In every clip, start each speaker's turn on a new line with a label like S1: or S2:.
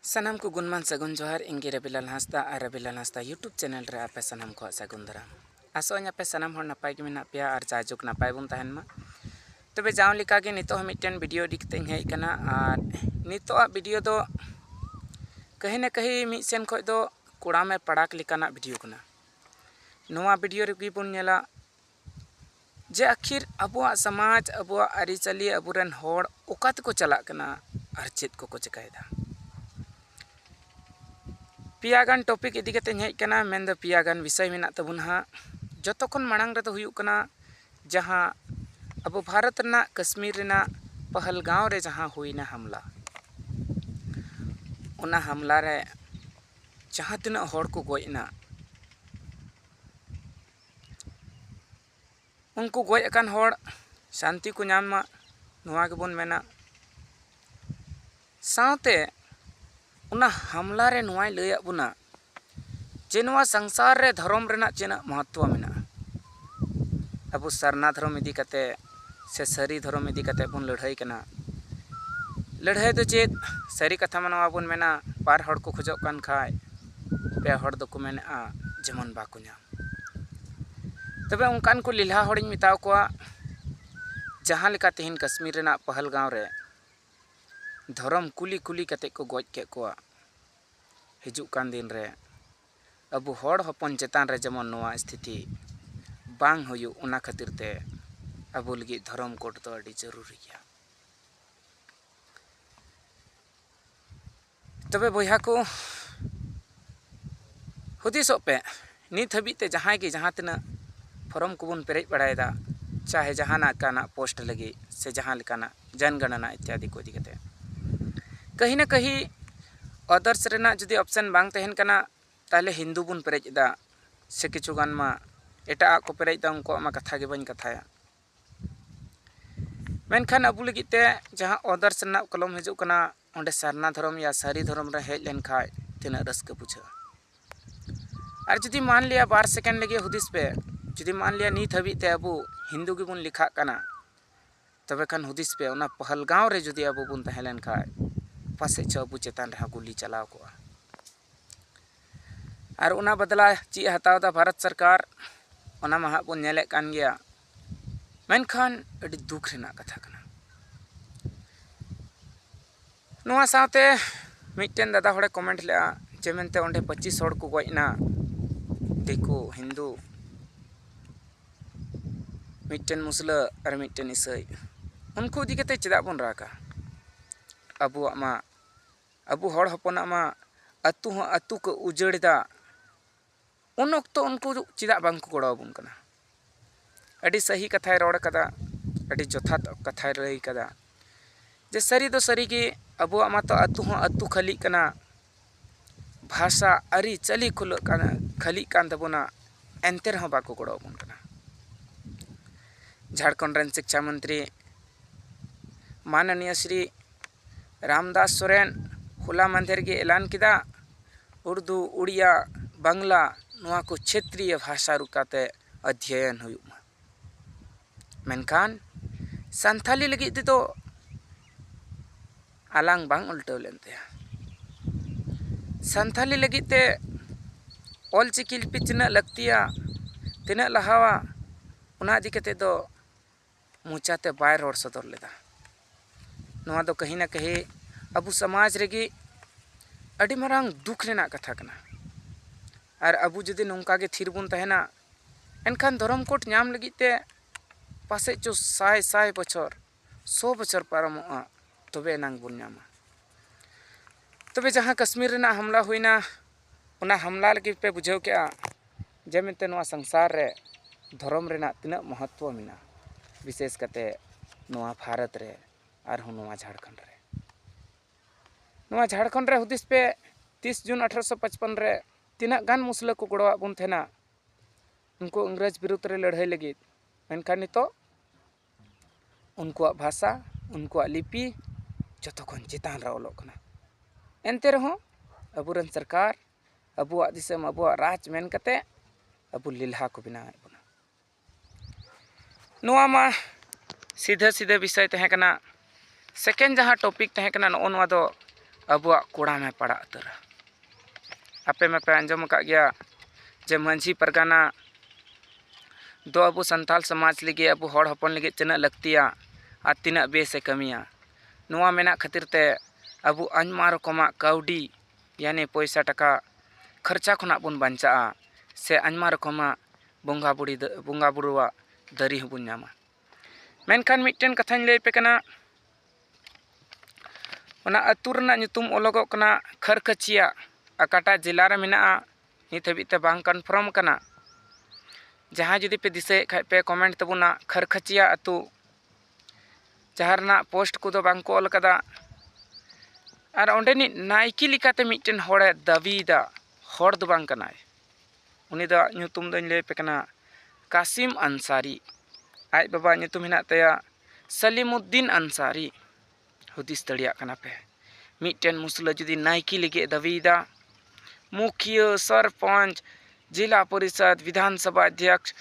S1: सनाम को गुणमान सगुन जोहार इंगे रबिलाल हांसदा और रबिलाल हांसदा यूट्यूब चैनल रे आपे सनाम को सगुन दाराम आसों पे सनाम हर नपाय के मेना पेया और जाजुक नपाय बुन तहन मा तबे जाव लिका के नितो मिटन वीडियो दिखते हेज कना और नितो वीडियो दो कहीं न कहीं मिट सेन खो दो कोड़ा में पड़ाक लिकाना वीडियो कना नोआ वीडियो रे बुन नेला जे आखिर अबुआ समाज अबुआ आरिचाली अबुरन होड़ ओका तको चला कना और चेत को चिकायदा पियागान टॉपिक इदी कते हेज कना मेन पियागान विषय मेना तबुन हा जतोखन मांग रे हुयुक कना जहां अब भारत रना कश्मीर रना पहलगांव रे जहां हुईना हमला उना हमला रे जहां तिना होड़ को गोयना उनको गोय अकान होड़ शांति को नामा नोआ गेबोन मेना साथे उना हमला रे नोआय लय बुना जे नोआ संसार रे धर्म रेना चेना महत्व मेना अब सरना धर्म इदी कते से सरी धर्म इदी कते बुन लड़ाई कना लड़ाई तो चेत सरी कथा मनवा बुन मेना बार हड़ को खोजो कान खाय पे हड़ दो को मेना जेमन बाको नाम तबे उनकान को लिल्हा हड़िन मिताव को जहां लेका तेहन कश्मीर रेना पहलगांव रे धर्म कुली कुली कते को गोज के को हिजुक कान दिन रे अब हड़ हपन चेतान रे जेमन नोआ स्थिति बांग होयु उना खातिर ते अब लगी धर्म कोड तो अड़ी जरूरी गया तबे बया को हुदिसो पे नित हबीते जहां के जहां तना फॉर्म को बन पेरेज बड़ायदा चाहे जहाना काना पोस्ट लगी से जहां लेकाना जनगणना इत्यादि को दिखते कहीं ना कहीं अदर्स रेना जुदी ऑप्शन बांग तहन कना ताले हिंदू बन पेरेजदा से किछुगान मा एटा को पेरेजदा उनको मा कथा के बन कथाया मेनखान अबु लगिते जहां अदर्स रेना कलम हिजु कना ओंडे सरना धर्म या सारी धर्म रे हेज लेन खाय तिना रस्क बुझा और जुदी मान लिया 12 सेकेंड लगे हुदिस पे जुदी मान लिया नित हबीते अबु हिंदू के बुन लिखा कना तबे खान हुदिस पे ओना पहलगांव रे जुदी अबु बुन तहलेन खाय पासे छ अबु चेतान रे गुली चलाव को और उना बदला ची हताव दा भारत सरकार ओना मा बुन नेले कान गया मेनखान अडी दुख रेना कथा कना नोआ साथे मिटन दादा होड़े कमेंट ले जेमेंते ओंडे 25 होड़ को गोयना दिकु हिंदू मिटन मुसला और मिटन ईसाई उनको इदी कते चेदा बन राका अबुआ मा अबु होड़ हपना मा अतु को उजड़दा उन वक्त उनको चेदा बांग को गड़ाव बुन कना अडी सही कथाय रोड़ कदा अडी जथात कथाय लई कदा जे सरी दो सरी की अबुआ मा तो अतु खली कना भाषा अरी चली खुल कना खली कान तबुना एंते रह बाको गड़ाव बुन कना झारखंड रन शिक्षा मंत्री माननीय श्री रामदास सोरेन हुला मंदिर के ऐलान किदा उर्दू उड़िया बांग्ला नोआ को क्षेत्रीय भाषा रुकाते अध्ययन हुयुमा मेनखान संथाली लगी तो आलांग बांग उल्टो लेनते संथाली लगी ते ऑल चिकी लिपि तना लगतिया तना लहावा उना इदी कते दो मुचाते बाय रोड सदर लेदा नोआ दो कहीं ना कहीं अबु समाज रेगी अडी मरांग दुख रेना कथा कना और अबु जुदी नोंका के थिर बुन तहना एनखान धर्म कोट नाम लगी ते पासे जो साय साय बछर 100 बछर पारमोआ तबे नांग बुन नामा तबे जहां कश्मीर रेना हमला हुईना उना हमला लगी पे बुझाव के जेमेंते नोआ संसार रे धर्म रेना तिना महत्व मिना विशेष कते नोआ भारत रे और नोआ झारखंड रे हुदिस पे 30 जून 1855 रे तिना गान मुसला को गड़वा बुन थेना उनको अंग्रेज विरुद्ध रे लड़ाई लगी मेनखान नितो उनको भाषा उनको लिपि जतोखन चितान रे ओलोक कना एनते रहो अबुरन सरकार अबुआ दिसम अबुआ राज मेन कते अबु लिल्हा को बिना बुना नोआ मा सीधा सीधा विषय तहे कना सेकेंड जहां टॉपिक तहे कना नो नोआ दो abuak kurame pada utar. Ape mepe anjom kak gya je manji pargana do abu santal समाज lagi abu hor hopon lagi tina laktiya ar tina bese kamiya. Nuwa menak khatir te abu aymar koma kaudi yani poisa taka खर्चा खुना बुन बंचा से आयमा रकमा बंगा बुरुआ दरी हबुन नामा मेनखान मिट्टन कथाñ लay पे कना ओना अतु रना nyutum ओलगोग कना खरखचिया अकाटा जिला रे मेना नित हबिते बांग कन्फर्म कना जहां जुदी पे दिसे खाय पे कमेंट तबुना खरखचिया अतु जहारना पोस्ट को दो बांग को ऑल कदा और ओंडेनी नाइकी लिकाते मिट्टन होड़े दाबीदा हर दो बांग कनाय उनी दा nyutum दोñ लay पे कना कासिम अंसारी आज बाबा nyutum हिना तया सलीमुद्दीन अंसारी हुदिस दड़िया कना पे मिट्टन मुसला जुदी नाइकी लिगे दाबीदा मुखिया सरपंच जिला परिषद विधानसभा अध्यक्ष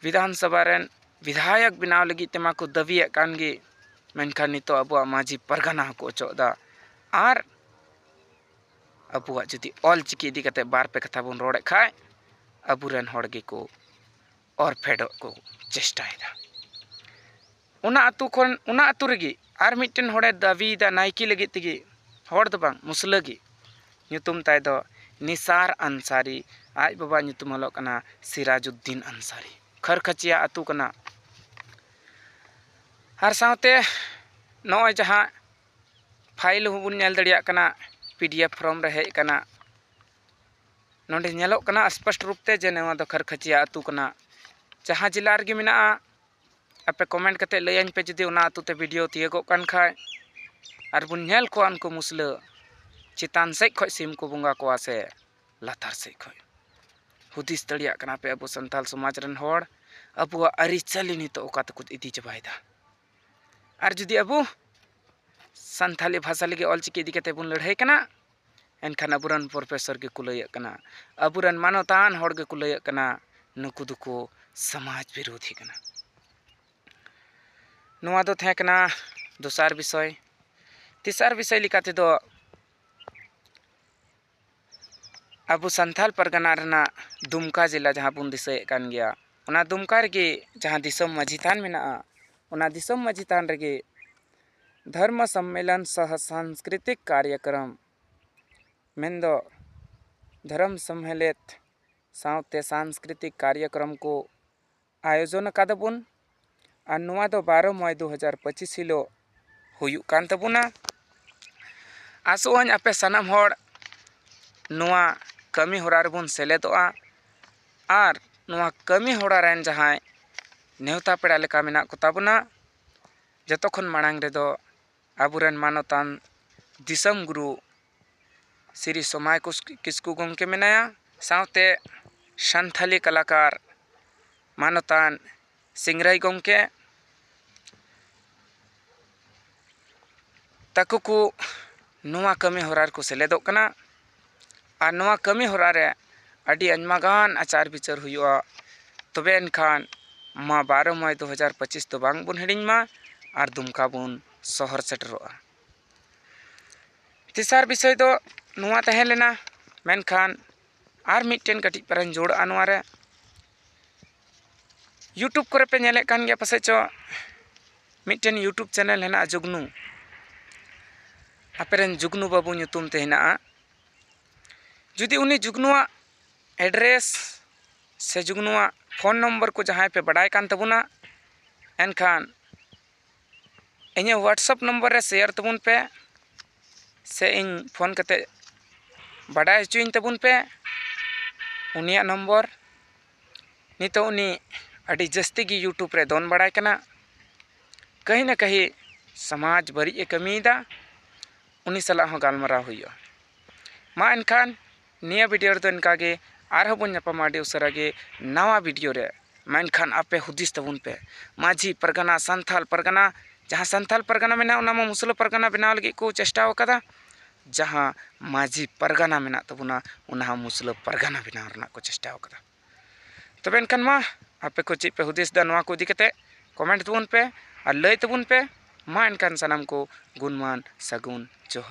S1: विधानसभा रेन विधायक बनाव लगी तेमा को दाबिया कानगे मेनखान नितो अबुआ माजी परगना को ओचोदा आर अबुआ जुदी ऑल चिकी इदी कते बार पे कथा बुन रोड़े खाय अबुरेन होड़गे को और फेडो को चेष्टायदा उना अतु रेगी आर मिट्टन होड़े दाबीदा नाइकी लगी तिगी होड़ दो बांग मुसलगी nyutum tay do Nisar Ansari आज बाबा nyutum हलो कना सिराजुद्दीन अंसारी खरखचिया अतु कना हर सावते नॉय जहां फाइल हुबुन नेल दड़िया कना पीडीएफ फॉर्म रे हेज कना नोंडे नेलो कना स्पष्ट रूप ते जे नवा दो खरखचिया अतु कना जहां जिला रे मेना आपे कमेंट कते लयन पे जदी उना अतु ते वीडियो तियगो कान खाय आर बुन नेल को अनको मुसला चितान से खय सिम को बुंगा को आसे लातार से खय हुदिस दड़िया कना पे अबु संताल समाज रन होड़ अबुआ अरिचली नितो ओका तक इदी चबायदा आर जुदी अबु संथाली भाषा लगे ऑलचिकी इदी कते बुन लड़ाई कना एनखान अबुरन प्रोफेसर के कुलय कना अबुरन मानवतान होड़ के कुलय कना नुकु दुको समाज विरोधी कना नुआ दो थे कना दोसार विषय तीसर विषय लिकाते दो अबु संथाल परगना रना दुमका जिला जहां बुन दिसे कान गया ओना दुमका रे जहां दिसम मझितान मेना ओना दिसम मझितान रे धर्म सम्मेलन सह सांस्कृतिक कार्यक्रम मेंदो धर्म सम्मेलित सावते सांस्कृतिक कार्यक्रम को आयोजन कादबुन और नुआ दो 12 मई 2025 हिलो हुयु कान तबुना आसोहन आपे सनाम होड़ नुआ कमी होरा रेबुन सेलेदोआ और नुआ कमी होड़ा रेन जहां नेवता पेड़ा लेका मेना को ताबुना जतोखन मांग रेदो आबुरेन मानवतान दिसम गुरु श्री सोमाय किस्कु गंके मेनाया सावते संथाली कलाकार मानवतान सिंगराई गंके ताकु को नुआ कमी होरार को सेलेदो कना और नुआ कमी होरा रे अडी अनमागान आचार विचार हुआ तबे एनखान मा 12 मई 2025 तो बांग बुन हिडिंग मा और दुमका बुन शहर सेटरोआ तीसर विषय दो नुआ तहे लेना मेनखान आर मिट्टन कटी परन जोड़ अनुआ रे यूट्यूब करे पे नेले कान गया पसे चो मिट्टन यूट्यूब चैनल हेना जुगनू अपेरन जुगनू बाबू nyutum ते हेना जुदी उनी जुगनुआ एड्रेस से जुगनुआ फोन नंबर को जहां पे बड़ाई कान तबुना एनखान इन्हें व्हाट्सएप नंबर रे शेयर तबुन पे से इन फोन कते बड़ाई चुइन तबुन पे उनिया नंबर नितो उनी अडी जस्ती की यूट्यूब रे दोन बड़ाई कना कहीं ना कहीं समाज बरी ए कमीदा उनी सला हो गालमरा हुइयो मा एनखान निया वीडियो तो इनका गे आरह बन नापामा आडी उसरा गे नवा वीडियो रे मेनखान आपे हुदिस तबुन पे माझी परगना संथाल परगना जहां संथाल परगना मेना उना मा मुसलो परगना बनाव लगी को चेष्टा कदा जहां माझी परगना मेना तबुना उना मुसलो परगना बनाव रना को चेष्टा कदा तबे एनखान मा आपे को चिप पे हुदिस दा नवा को दिकते कमेंट तबुन पे और लय तबुन पे मा एनखान सनम को गुणमान सगुन जोहार।